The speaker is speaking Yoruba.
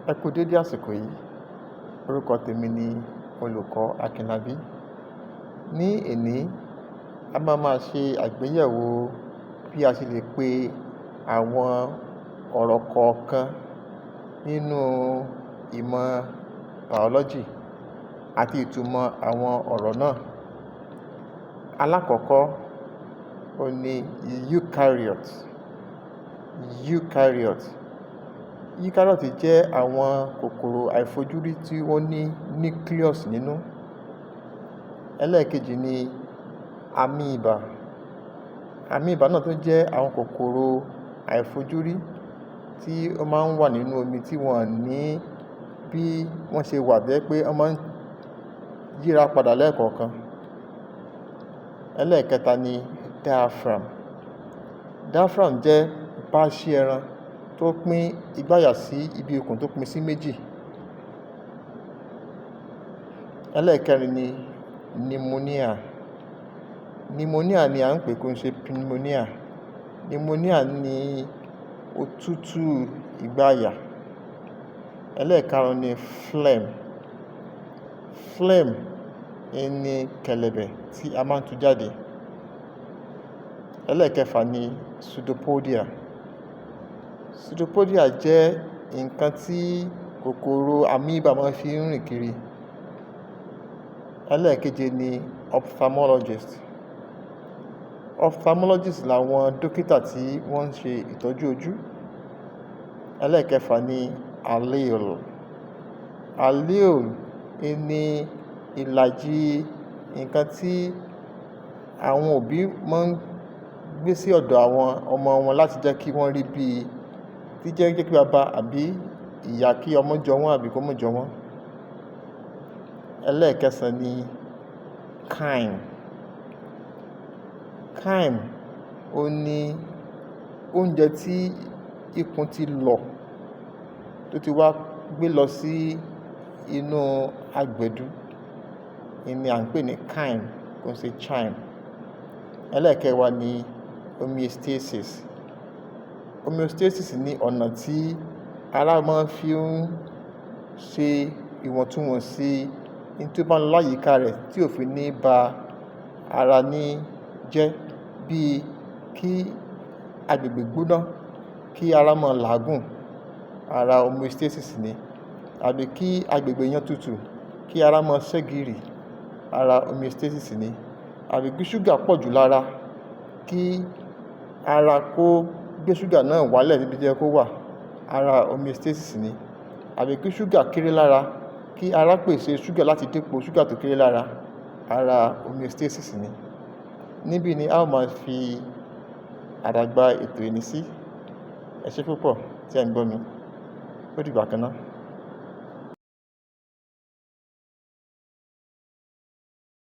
Ẹ kú dédé àsìkò yìí. Orúkọ tèmi ni olùkọ́ Akínlábí. Ní èní, a máa ṣe àgbéyẹ̀wò bí a ṣe lè pe àwọn ọ̀rọ̀ kọ̀ọ̀kan nínú ìmọ̀ biology àti ìtumọ̀ àwọn ọ̀rọ̀ náà. Alákọ̀ọ́kọ́ òun ni eukaryote. Eukaryote jẹ́ àwọn kòkòrò àìfojúrí tí ó ní nucleus nínú. Ẹlẹ́ẹ̀kejì ni amoeba. Amoeba náà tún jẹ́ àwọn kòkòrò àìfojúrí tí ó máa ń wà nínú omi tí wọ́n ní bí wọ́n ṣe wà jẹ́ pé wọ́n máa ń yíra padà lẹ́ẹ̀kọ̀ọ̀kan. Ẹlẹ́ẹ̀kẹta ni diaphragm. Diaphragm jẹ́ páálí ẹran tó pín igbáyà sí ibi ikùn tó pín sí méjì. Ẹlẹ́ẹ̀kẹrin ni pneumonia. Pneumonia ni à ń pè, kò ń ṣe pneumonia. Pneumonia ni òtútù igbáyà. Ẹlẹ́ẹ̀karùn-ún ni phlegm ni kẹ̀lẹ̀bẹ̀ tí a máa ń tú jáde. Ẹlẹ́ẹ̀kẹfà ni pseudopodia jẹ́ nǹkan tí kòkòrò amoeba máa fi ń rìn kiri. Ẹlẹ́ẹ̀keje ni ophthalmologist làwọn dókítà tí wọ́n ń ṣe ìtọ́jú ojú. Ẹlẹ́ẹ̀kẹfà ni allele ni ìlàjì nǹkan tí àwọn òbí máa ń gbé sí ọ̀dọ̀ àwọn ọmọ wọn láti jẹ́ kí wọ́n rí bí jẹ́ kí bàbá àbí ìyá kí ọmọ jọ wọ́n àbí kó má jọ wọ́n. Ẹlẹ́ẹ̀kẹsàn ni chyme. Ó ní oúnjẹ tí ikùn ti lọ̀ tó ti wá gbé lọ sí inú agbẹ̀dú ni à ń pè ní chyme, kò ń ṣe chyme. Ẹlẹ́ẹ̀kẹwàá ni homeostasis ní ọ̀nà tí ara máa fi ń ṣe ìwọ̀ntúnwọ̀nsí ní tí ó bá ń lọ láyìíká rẹ̀ tí ò fi ní ba ara ní jẹ́, bí kí agbègbè gbóná kí ara máa làágùn, ara homeostasis ni. Àbí kí agbègbè yẹn tutù kí ara máa ṣẹ́gìrì, ara homeostasis ni. Àbí kí ṣúgà pọ̀ jù lára kí ara kó gbé ṣúgà náà wálẹ̀ níbi tí ó yẹ kó wà, ara homeostasis ni. Àbí kí ṣúgà kéré lára kí ara pèsè ṣúgà láti dípò ṣúgà tó kéré lára, ara homeostasis ni. Níbí ni a ó máa fi àdàgbà ètò ìní sí. Ẹ ṣé púpọ̀ tí ẹ̀ ń gbọ́ mi. Ó dìgbà kan náà.